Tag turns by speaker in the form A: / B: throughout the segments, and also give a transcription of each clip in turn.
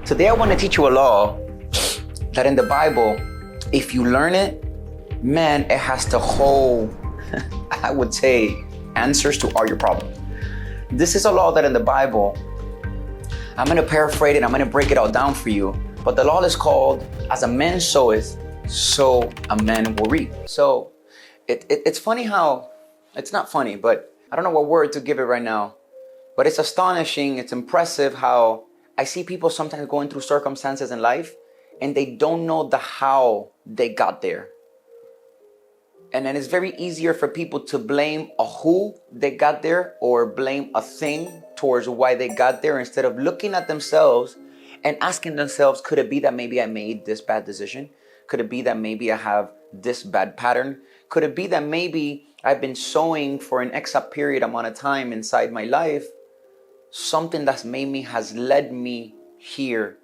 A: Today I want to teach you a law that in the Bible, if you learn it, man, it has the whole, I would say, answers to all your problems. This is a law that in the Bible, I'm going to paraphrase it, I'm going to break it all down for you. But the law is called, as a man soweth, so a man will reap. So it's funny how, it's not funny, but I don't know what word to give it right now. But it's astonishing, it's impressive how I see people sometimes going through circumstances in life and they don't know the how they got there. And then it's very easier for people to blame a who they got there or blame a thing towards why they got there instead of looking at themselves and asking themselves, could it be that maybe I made this bad decision? Could it be that maybe I have this bad pattern? Could it be that maybe I've been sowing for an exact period amount of time inside my life, something that's made me, has led me here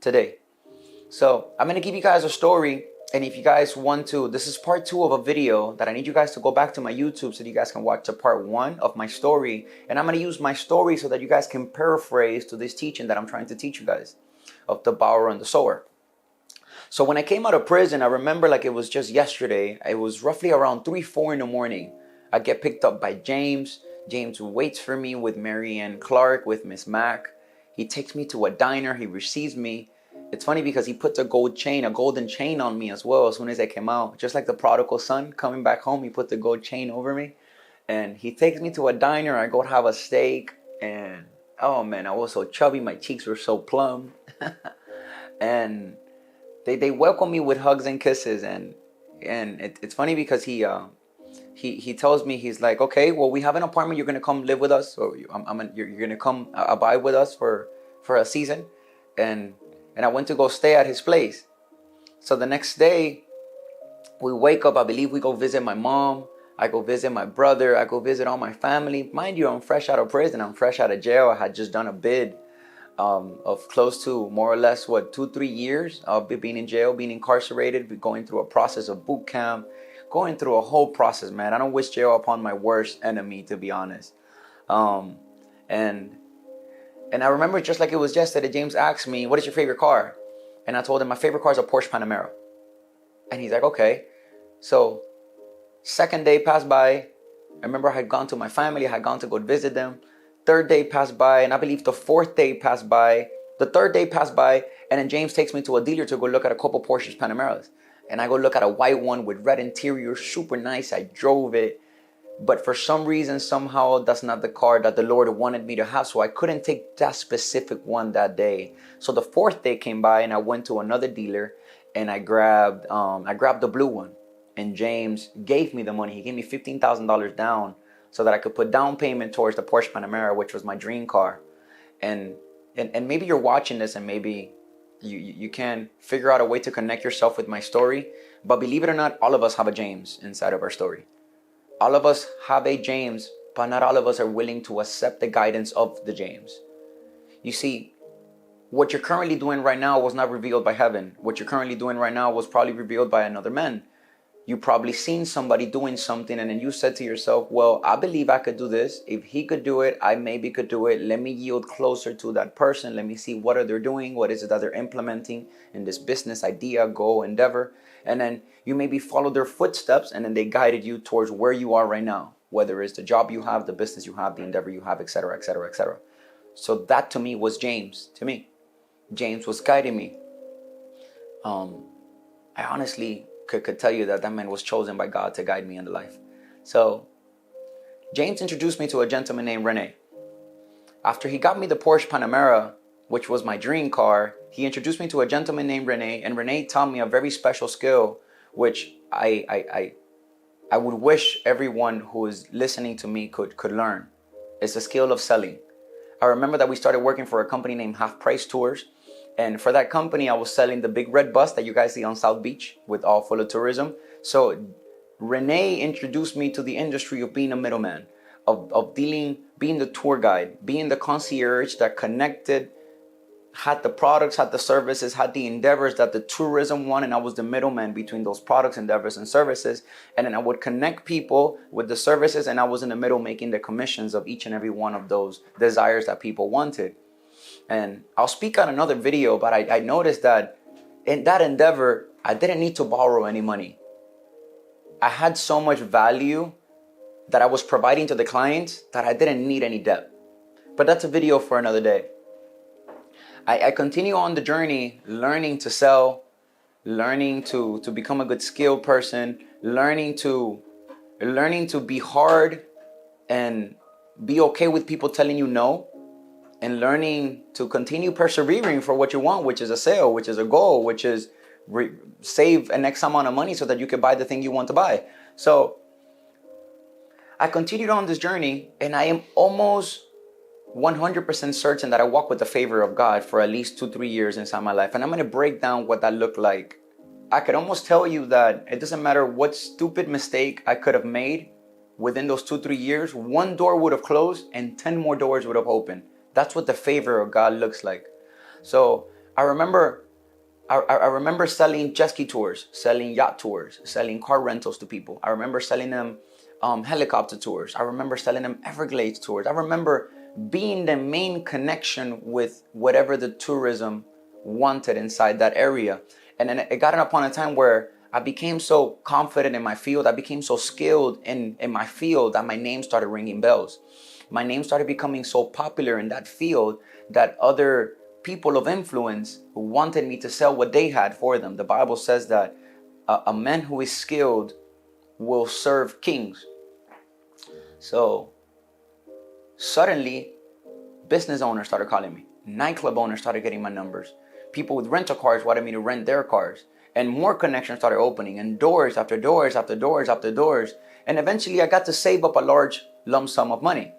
A: today? So I'm going to give you guys a story. And if you guys want to, this is part 2 of a video that I need you guys to go back to my YouTube so that you guys can watch the part 1 of my story. And I'm going to use my story so that you guys can paraphrase to this teaching that I'm trying to teach you guys of the borrower and the sower. So when I came out of prison, I remember like it was just yesterday. It was roughly around 3-4 in the morning. I get picked up by James. James waits for me with Mary Ann Clark, with Miss Mac. He takes me to a diner. He receives me. It's funny because he puts a golden chain on me as well as soon as I came out. Just like the prodigal son coming back home, he put the gold chain over me. And he takes me to a diner. I go to have a steak. And oh man, I was so chubby. My cheeks were so plump. And they welcome me with hugs and kisses. And it's funny because he tells me, he's like, okay, well, we have an apartment. You're going to come live with us. Or you're going to come abide with us for a season. And I went to go stay at his place. So the next day, we wake up. I believe we go visit my mom. I go visit my brother. I go visit all my family. Mind you, I'm fresh out of prison. I'm fresh out of jail. I had just done a bid of close to more or less, 2-3 years of being in jail, being incarcerated, going through a process of boot camp, going through a whole process, man. I don't wish jail upon my worst enemy, to be honest. And I remember just like it was yesterday, James asked me, what is your favorite car? And I told him my favorite car is a Porsche Panamera. And he's like, okay. So second day passed by. I remember I had gone to my family. I had gone to go visit them. Third day passed by. And I believe the fourth day passed by. The third day passed by. And then James takes me to a dealer to go look at a couple Porsche Panameras. And I go look at a white one with red interior, super nice. I drove it. But for some reason, somehow, that's not the car that the Lord wanted me to have. So I couldn't take that specific one that day. So the fourth day came by and I went to another dealer and I grabbed the blue one. And James gave me the money. He gave me $15,000 down so that I could put down payment towards the Porsche Panamera, which was my dream car. And maybe you're watching this and maybe you can figure out a way to connect yourself with my story. But believe it or not, all of us have a James inside of our story. All of us have a James, but not all of us are willing to accept the guidance of the James. You see, what you're currently doing right now was not revealed by heaven. What you're currently doing right now was probably revealed by another man. You probably seen somebody doing something and then you said to yourself, well, I believe I could do this. If he could do it, I maybe could do it. Let me yield closer to that person. Let me see what are they doing. What is it that they're implementing in this business idea, goal, endeavor. And then you maybe follow their footsteps and then they guided you towards where you are right now, whether it's the job you have, the business you have, the endeavor you have, etc., etc., etc. So that to me was James. To me, James was guiding me. I honestly could tell you that man was chosen by God to guide me in the life. So James introduced me to a gentleman named Rene. After he got me the Porsche Panamera, which was my dream car, he introduced me to a gentleman named Rene, and Rene taught me a very special skill, which I would wish everyone who is listening to me could learn. It's the skill of selling. I remember that we started working for a company named Half Price Tours, and for that company, I was selling the big red bus that you guys see on South Beach with all full of tourism. So Rene introduced me to the industry of being a middleman, of dealing, being the tour guide, being the concierge that connected, had the products, had the services, had the endeavors that the tourism wanted, and I was the middleman between those products, endeavors, and services. And then I would connect people with the services, and I was in the middle making the commissions of each and every one of those desires that people wanted. And I'll speak on another video, but I noticed that in that endeavor, I didn't need to borrow any money. I had so much value that I was providing to the clients that I didn't need any debt. But that's a video for another day. I continue on the journey, learning to sell, learning to become a good skilled person, learning to be hard and be okay with people telling you no, and learning to continue persevering for what you want, which is a sale, which is a goal, which is save an X amount of money so that you can buy the thing you want to buy. So I continued on this journey, and I am almost 100% certain that I walk with the favor of God for at least 2-3 years inside my life. And I'm going to break down what that looked like. I could almost tell you that it doesn't matter what stupid mistake I could have made within those 2-3 years, one door would have closed and 10 more doors would have opened. That's what the favor of God looks like. So I remember selling jet ski tours, selling yacht tours, selling car rentals to people. I remember selling them helicopter tours. I remember selling them Everglades tours. I remember being the main connection with whatever the tourism wanted inside that area. And then it got upon a time where I became so confident in my field. I became so skilled in my field that my name started ringing bells. My name started becoming so popular in that field that other people of influence wanted me to sell what they had for them. The Bible says that a man who is skilled will serve kings. So suddenly, business owners started calling me. Nightclub owners started getting my numbers. People with rental cars wanted me to rent their cars. And more connections started opening, and doors after doors after doors after doors. And eventually I got to save up a large lump sum of money.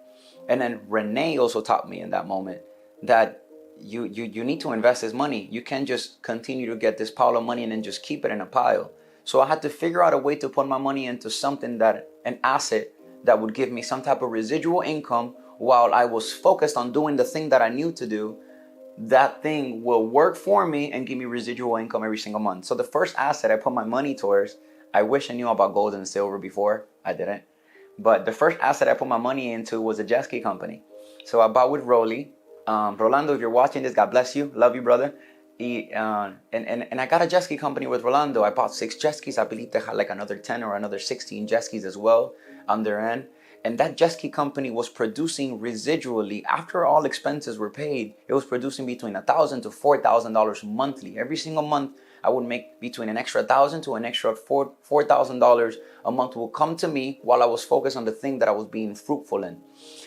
A: And then Renee also taught me in that moment that you need to invest this money. You can't just continue to get this pile of money and then just keep it in a pile. So I had to figure out a way to put my money into something an asset that would give me some type of residual income while I was focused on doing the thing that I knew to do. That thing will work for me and give me residual income every single month. So the first asset I put my money towards, I wish I knew about gold and silver before. I didn't. But the first asset I put my money into was a jet ski company. So I bought with Rolly. Rolando, if you're watching this, God bless you. Love you, brother. And I got a jet ski company with Rolando. I bought 6 jet skis. I believe they had like another 10 or another 16 jet skis as well on their end. And that jet ski company was producing residually, after all expenses were paid, it was producing between $1,000 to $4,000 monthly. Every single month, I would make between an extra $1,000 to an extra $4,000 a month will come to me while I was focused on the thing that I was being fruitful in.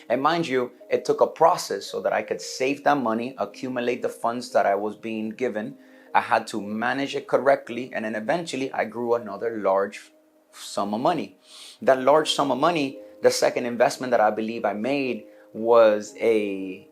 A: And mind you, it took a process so that I could save that money, accumulate the funds that I was being given. I had to manage it correctly, and then eventually I grew another large sum of money. That large sum of money, the second investment that I believe I made was a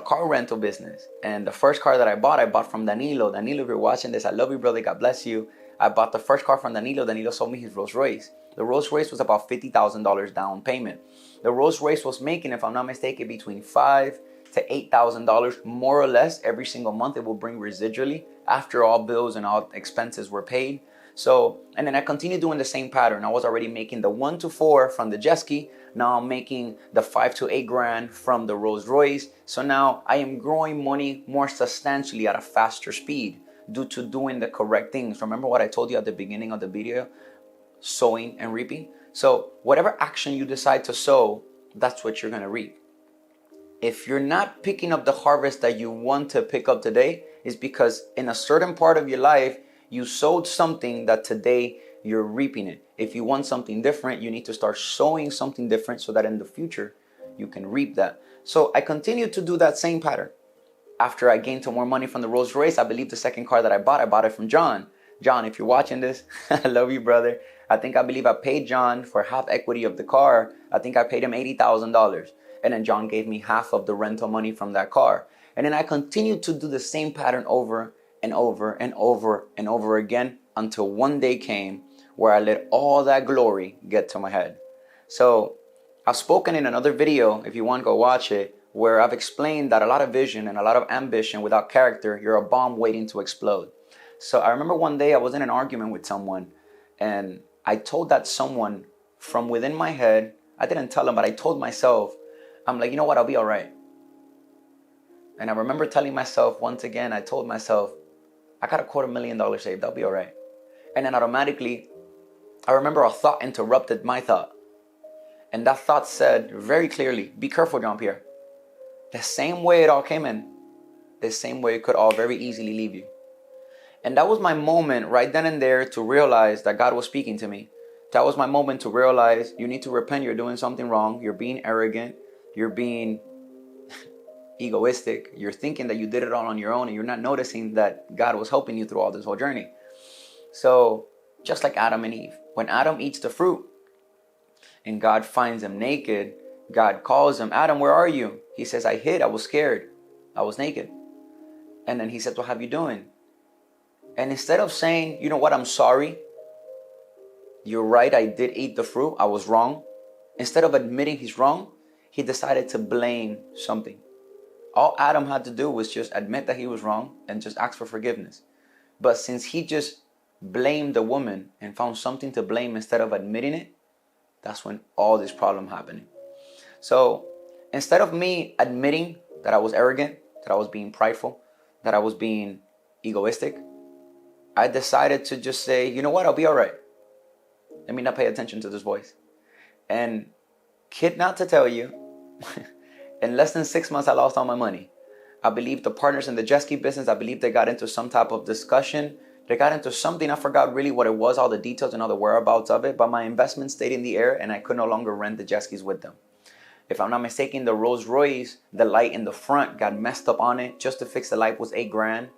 A: car rental business. And the first car that I bought from Danilo. Danilo, if you're watching this, I love you, brother. God bless you. I bought the first car from Danilo. Danilo sold me his Rolls Royce. The Rolls Royce was about $50,000 down payment. The Rolls Royce was making, if I'm not mistaken, between $5,000 to $8,000 more or less every single month. It will bring residually after all bills and all expenses were paid. So, and then I continued doing the same pattern. I was already making the 1 to 4 from the jet ski. Now I'm making the 5 to 8 grand from the Rolls Royce. So now I am growing money more substantially at a faster speed due to doing the correct things. Remember what I told you at the beginning of the video? Sowing and reaping. So whatever action you decide to sow, that's what you're going to reap. If you're not picking up the harvest that you want to pick up today, it's because in a certain part of your life, you sowed something that today you're reaping it. If you want something different, you need to start sowing something different so that in the future you can reap that. So I continued to do that same pattern. After I gained some more money from the Rolls Royce, I believe the second car that I bought it from John. John, if you're watching this, I love you, brother. I believe I paid John for half equity of the car. I think I paid him $80,000. And then John gave me half of the rental money from that car. And then I continued to do the same pattern over and over and over and over again until one day came where I let all that glory get to my head. So I've spoken in another video, if you want, go watch it, where I've explained that a lot of vision and a lot of ambition without character, you're a bomb waiting to explode. So I remember one day I was in an argument with someone, and I told that someone from within my head, I didn't tell him, but I told myself, I'm like, you know what, I'll be all right. And I remember telling myself, once again, I told myself, I got $250,000 saved, I'll be all right. And then automatically, I remember a thought interrupted my thought. And that thought said very clearly, be careful, Jeampier. The same way it all came in, the same way it could all very easily leave you. And that was my moment right then and there to realize that God was speaking to me. That was my moment to realize you need to repent. You're doing something wrong. You're being arrogant. You're being egoistic. You're thinking that you did it all on your own, and you're not noticing that God was helping you through all this whole journey. So just like Adam and Eve, when Adam eats the fruit and God finds him naked, God calls him, Adam, where are you? He says, I hid. I was scared. I was naked. And then he said, what have you doing? And instead of saying, you know what, I'm sorry. You're right, I did eat the fruit. I was wrong. Instead of admitting he's wrong, he decided to blame something. All Adam had to do was just admit that he was wrong and just ask for forgiveness. But since he just blamed the woman and found something to blame instead of admitting it, that's when all this problem happened. So instead of me admitting that I was arrogant, that I was being prideful, that I was being egoistic, I decided to just say, you know what, I'll be all right. Let me not pay attention to this voice. And kid not to tell you, in less than 6 months, I lost all my money. I believe the partners in the jet ski business, I believe they got into some type of discussion. They got into something, I forgot really what it was, all the details and all the whereabouts of it, but my investment stayed in the air and I could no longer rent the jet skis with them. If I'm not mistaken, the Rolls Royce, the light in the front got messed up on it. Just to fix the light was $8,000.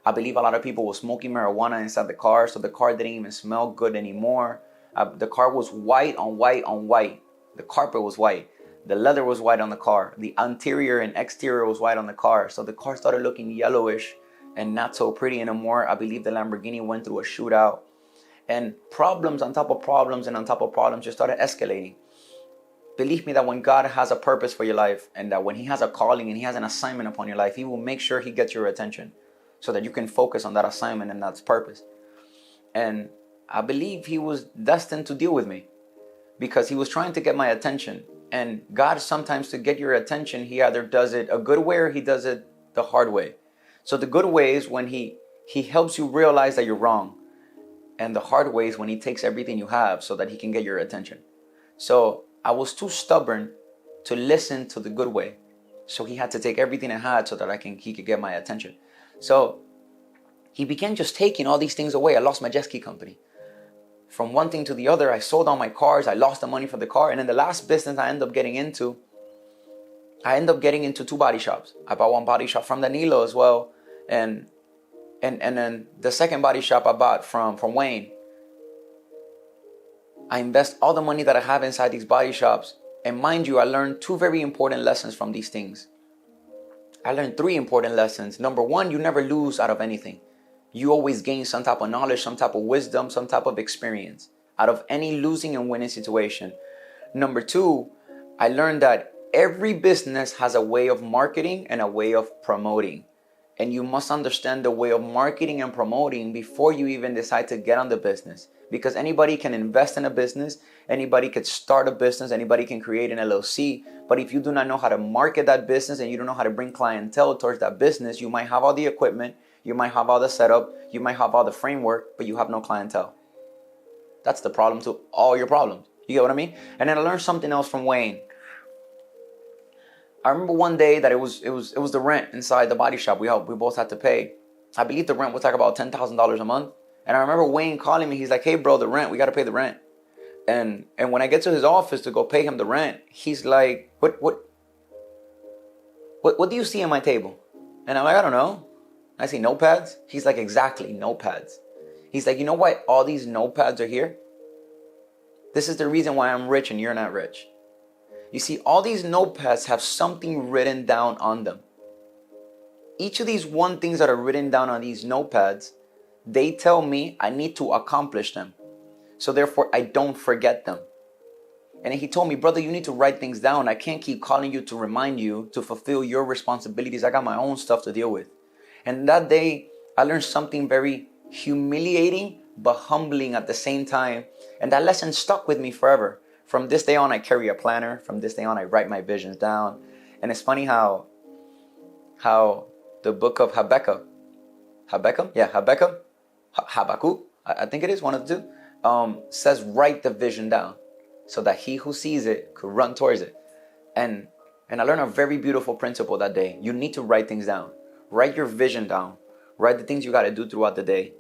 A: I believe a lot of people were smoking marijuana inside the car, so the car didn't even smell good anymore. The car was white on white on white. The carpet was white. The leather was white on the car. The interior and exterior was white on the car. So the car started looking yellowish and not so pretty anymore. I believe the Lamborghini went through a shootout. And problems on top of problems and on top of problems just started escalating. Believe me that when God has a purpose for your life and that when he has a calling and he has an assignment upon your life, he will make sure he gets your attention so that you can focus on that assignment and that's purpose. And I believe he was destined to deal with me because he was trying to get my attention. And God sometimes, to get your attention, he either does it a good way or he does it the hard way. So the good way is when he helps you realize that you're wrong. And the hard way is when he takes everything you have so that he can get your attention. So I was too stubborn to listen to the good way. So he had to take everything I had so that he could get my attention. So he began just taking all these things away. I lost my jet ski company. From one thing to the other, I sold all my cars. I lost the money for the car. And in the last business I ended up getting into 2 body shops. I bought one body shop from Danilo as well. And then the second body shop I bought from Wayne. I invest all the money that I have inside these body shops. And mind you, I learned 2 very important lessons from these things. I learned 3 important lessons. Number 1, you never lose out of anything. You always gain some type of knowledge, some type of wisdom, some type of experience out of any losing and winning situation. Number 2, I learned that every business has a way of marketing and a way of promoting. And you must understand the way of marketing and promoting before you even decide to get on the business. Because anybody can invest in a business, anybody could start a business, anybody can create an LLC. But if you do not know how to market that business and you don't know how to bring clientele towards that business, you might have all the equipment, you might have all the setup, you might have all the framework, but you have no clientele. That's the problem to all your problems. You get what I mean? And then I learned something else from Wayne. I remember one day that it was the rent inside the body shop we both had to pay. I believe the rent was like about $10,000 a month. And I remember Wayne calling me. He's like, hey bro, the rent, we got to pay the rent. And when I get to his office to go pay him the rent, he's like, what do you see on my table? And I'm like, I don't know. I see notepads. He's like, exactly, notepads. He's like, you know why all these notepads are here? This is the reason why I'm rich and you're not rich. You see, all these notepads have something written down on them. Each of these things that are written down on these notepads, they tell me I need to accomplish them. So therefore, I don't forget them. And he told me, brother, you need to write things down. I can't keep calling you to remind you to fulfill your responsibilities. I got my own stuff to deal with. And that day, I learned something very humiliating, but humbling at the same time. And that lesson stuck with me forever. From this day on, I carry a planner. From this day on, I write my visions down. And it's funny how how the book of Habakkuk, I think it is one of the two, says write the vision down so that he who sees it could run towards it. And I learned a very beautiful principle that day. You need to write things down. Write your vision down. Write the things you got to do throughout the day.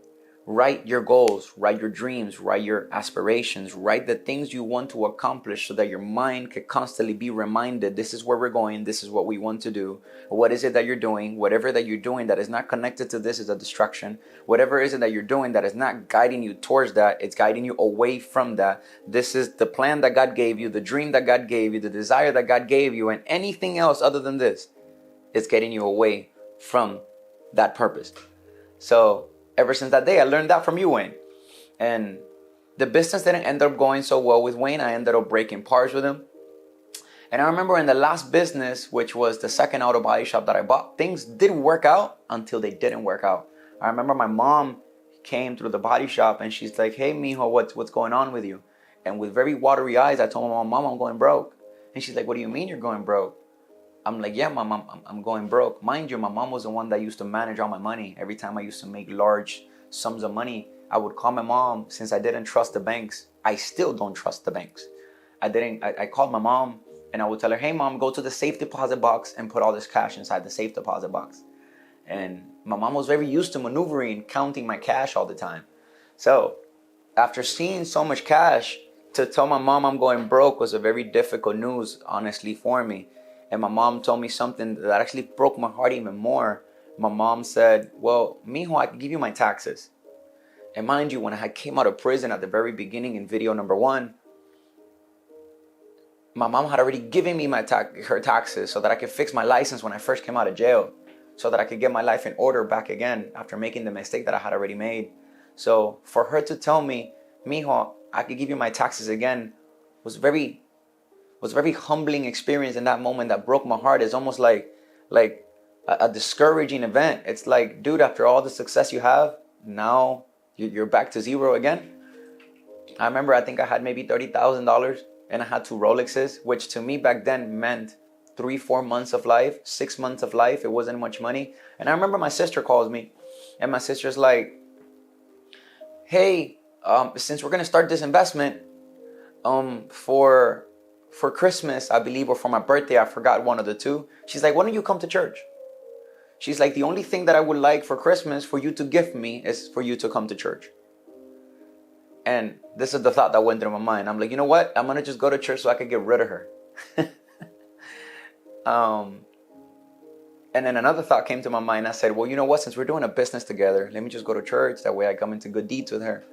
A: Write your goals, write your dreams, write your aspirations, write the things you want to accomplish so that your mind can constantly be reminded, this is where we're going, this is what we want to do. What is it that you're doing? Whatever that you're doing that is not connected to this is a distraction. Whatever is it that you're doing that is not guiding you towards that, it's guiding you away from that. This is the plan that God gave you, the dream that God gave you, the desire that God gave you, and anything else other than this is getting you away from that purpose. So ever since that day, I learned that from you, Wayne. And the business didn't end up going so well with Wayne. I ended up breaking parts with him. And I remember in the last business, which was the second auto body shop that I bought, things didn't work out until they didn't work out. I remember my mom came through the body shop and she's like, hey, mijo, what's going on with you? And with very watery eyes, I told my mom, I'm going broke. And she's like, what do you mean you're going broke? I'm like, yeah, mom, I'm going broke. Mind you, my mom was the one that used to manage all my money. Every time I used to make large sums of money, I would call my mom. Since I didn't trust the banks, I still don't trust the banks. I called my mom and I would tell her, hey, mom, go to the safe deposit box and put all this cash inside the safe deposit box. And my mom was very used to maneuvering, counting my cash all the time. So after seeing so much cash, to tell my mom I'm going broke was a very difficult news, honestly, for me. And my mom told me something that actually broke my heart even more. My mom said, well, mijo, I can give you my taxes. And mind you, when I came out of prison at the very beginning in video number 1, my mom had already given me her taxes so that I could fix my license when I first came out of jail, so that I could get my life in order back again after making the mistake that I had already made. So for her to tell me, mijo, I could give you my taxes again, was a very humbling experience in that moment that broke my heart. It's almost like a discouraging event. It's like, dude, after all the success you have, now you're back to zero again. I remember I think I had maybe $30,000 and I had 2 Rolexes, which to me back then meant 3-4 months of life, 6 months of life. It wasn't much money. And I remember my sister calls me and my sister's like, hey, since we're going to start this investment for Christmas, I believe, or for my birthday, I forgot, one of the two. She's like, why don't you come to church? She's like, the only thing that I would like for Christmas for you to gift me is for you to come to church. And this is the thought that went through my mind. I'm like, you know what? I'm going to just go to church so I can get rid of her. And then another thought came to my mind. I said, well, you know what? Since we're doing a business together, let me just go to church. That way I come into good deeds with her.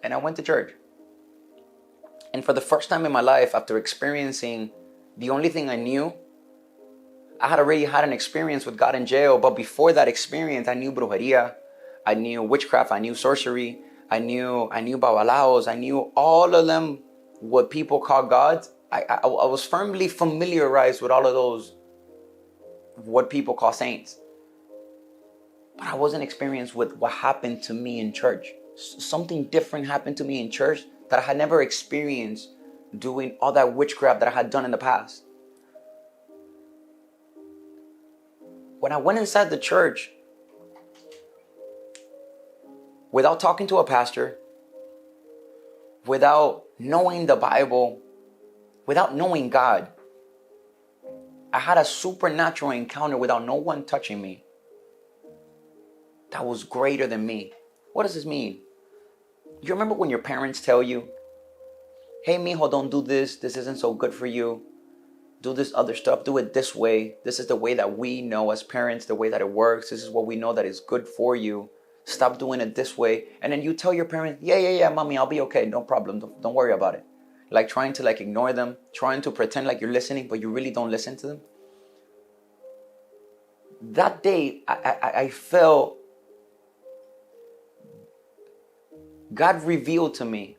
A: And I went to church. And for the first time in my life, after experiencing the only thing I knew, I had already had an experience with God in jail. But before that experience, I knew brujeria, I knew witchcraft, I knew sorcery, I knew babalaos, I knew all of them, what people call gods. I was firmly familiarized with all of those, what people call saints. But I wasn't experienced with what happened to me in church. Something different happened to me in church that I had never experienced doing all that witchcraft that I had done in the past. When I went inside the church, without talking to a pastor, without knowing the Bible, without knowing God, I had a supernatural encounter without no one touching me. That was greater than me. What does this mean? You remember when your parents tell you, hey, mijo, don't do this. This isn't so good for you. Do this other stuff. Do it this way. This is the way that we know as parents, the way that it works. This is what we know that is good for you. Stop doing it this way. And then you tell your parents, yeah, mommy, I'll be okay. No problem. Don't worry about it. Like trying to ignore them, trying to pretend like you're listening, but you really don't listen to them. That day, I felt God revealed to me,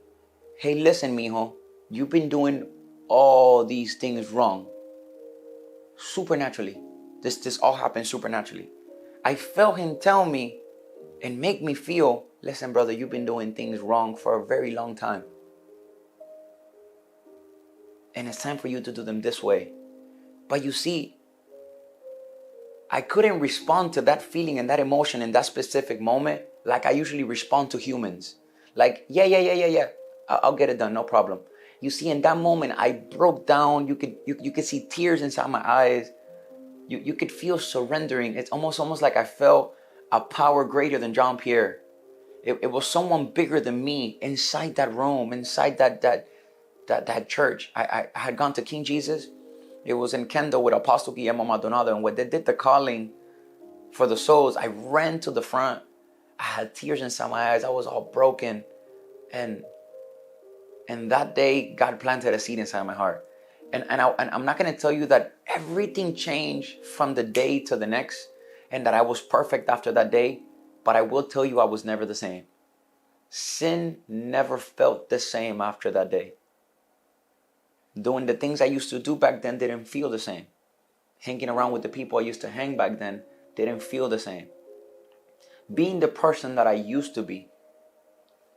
A: hey, listen, mijo, you've been doing all these things wrong. Supernaturally. This all happened supernaturally. I felt him tell me and make me feel, listen, brother, you've been doing things wrong for a very long time. And it's time for you to do them this way. But you see, I couldn't respond to that feeling and that emotion in that specific moment like I usually respond to humans. Like, yeah. I'll get it done, no problem. You see, in that moment, I broke down. You could see tears inside my eyes. You could feel surrendering. It's almost like I felt a power greater than Jeampier. It was someone bigger than me inside that room, inside that church. I had gone to King Jesus. It was in Kendall with Apostle Guillermo Maldonado, and when they did the calling for the souls, I ran to the front. I had tears inside my eyes. I was all broken, and that day, God planted a seed inside my heart. And I'm not going to tell you that everything changed from the day to the next, and that I was perfect after that day, but I will tell you I was never the same. Sin never felt the same after that day. Doing the things I used to do back then didn't feel the same. Hanging around with the people I used to hang back then didn't feel the same. Being the person that I used to be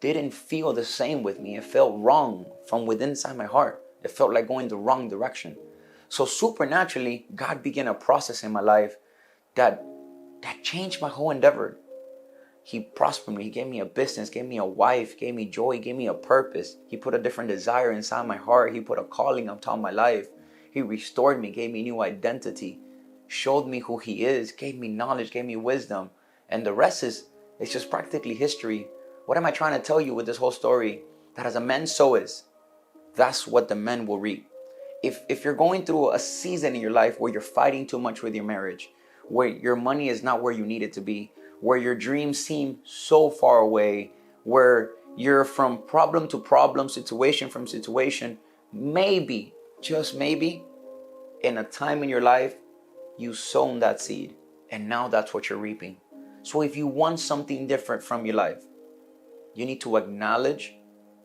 A: didn't feel the same with me. It felt wrong from within inside my heart. It felt like going the wrong direction. So supernaturally, God began a process in my life that changed my whole endeavor. He prospered me. He gave me a business, gave me a wife, gave me joy, gave me a purpose. He put a different desire inside my heart. He put a calling on top of my life. He restored me, gave me new identity, showed me who He is, gave me knowledge, gave me wisdom. And the rest it's just practically history. What am I trying to tell you with this whole story? That as a man soweth, that's what the men will reap. If you're going through a season in your life where you're fighting too much with your marriage, where your money is not where you need it to be, where your dreams seem so far away, where you're from problem to problem, situation from situation, maybe, just maybe, in a time in your life, you sown that seed, and now that's what you're reaping. So if you want something different from your life, you need to acknowledge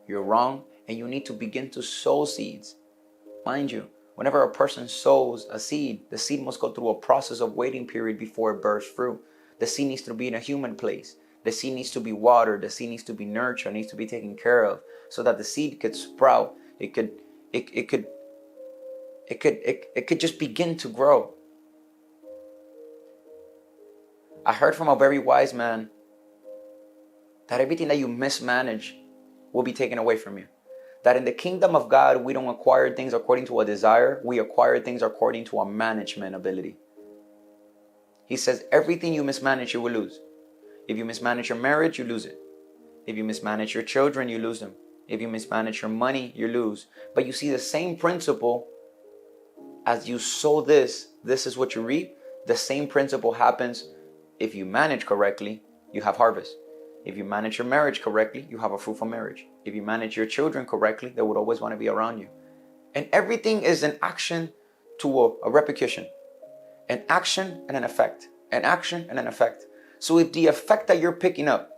A: you're wrong, and you need to begin to sow seeds. Mind you, whenever a person sows a seed, the seed must go through a process of waiting period before it bears fruit. The seed needs to be in a human place. The seed needs to be watered. The seed needs to be nurtured. It needs to be taken care of so that the seed could sprout. It could just begin to grow. I heard from a very wise man that everything that you mismanage will be taken away from you. That in the kingdom of God, we don't acquire things according to a desire. We acquire things according to a management ability. He says everything you mismanage, you will lose. If you mismanage your marriage, you lose it. If you mismanage your children, you lose them. If you mismanage your money, you lose. But you see the same principle as you sow this is what you reap. The same principle happens if you manage correctly, you have harvest. If you manage your marriage correctly, you have a fruitful marriage. If you manage your children correctly, they would always want to be around you. And everything is an action to a repetition. An action and an effect. An action and an effect. So if the effect that you're picking up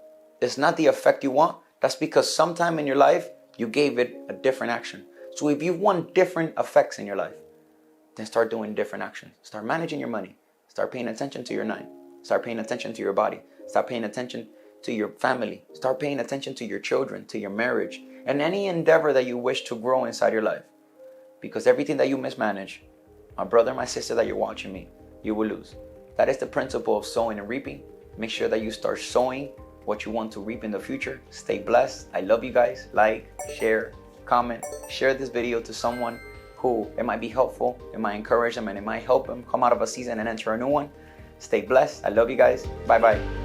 A: is not the effect you want, that's because sometime in your life, you gave it a different action. So if you want different effects in your life, then start doing different actions. Start managing your money. Start paying attention to your mind. Start paying attention to your body. Start paying attention to your family. Start paying attention to your children, to your marriage, and any endeavor that you wish to grow inside your life. Because everything that you mismanage, my brother, my sister that you're watching me, you will lose. That is the principle of sowing and reaping. Make sure that you start sowing what you want to reap in the future. Stay blessed. I love you guys. Like, share, comment, share this video to someone who it might be helpful, it might encourage them, and it might help them come out of a season and enter a new one. Stay blessed. I love you guys. Bye-bye.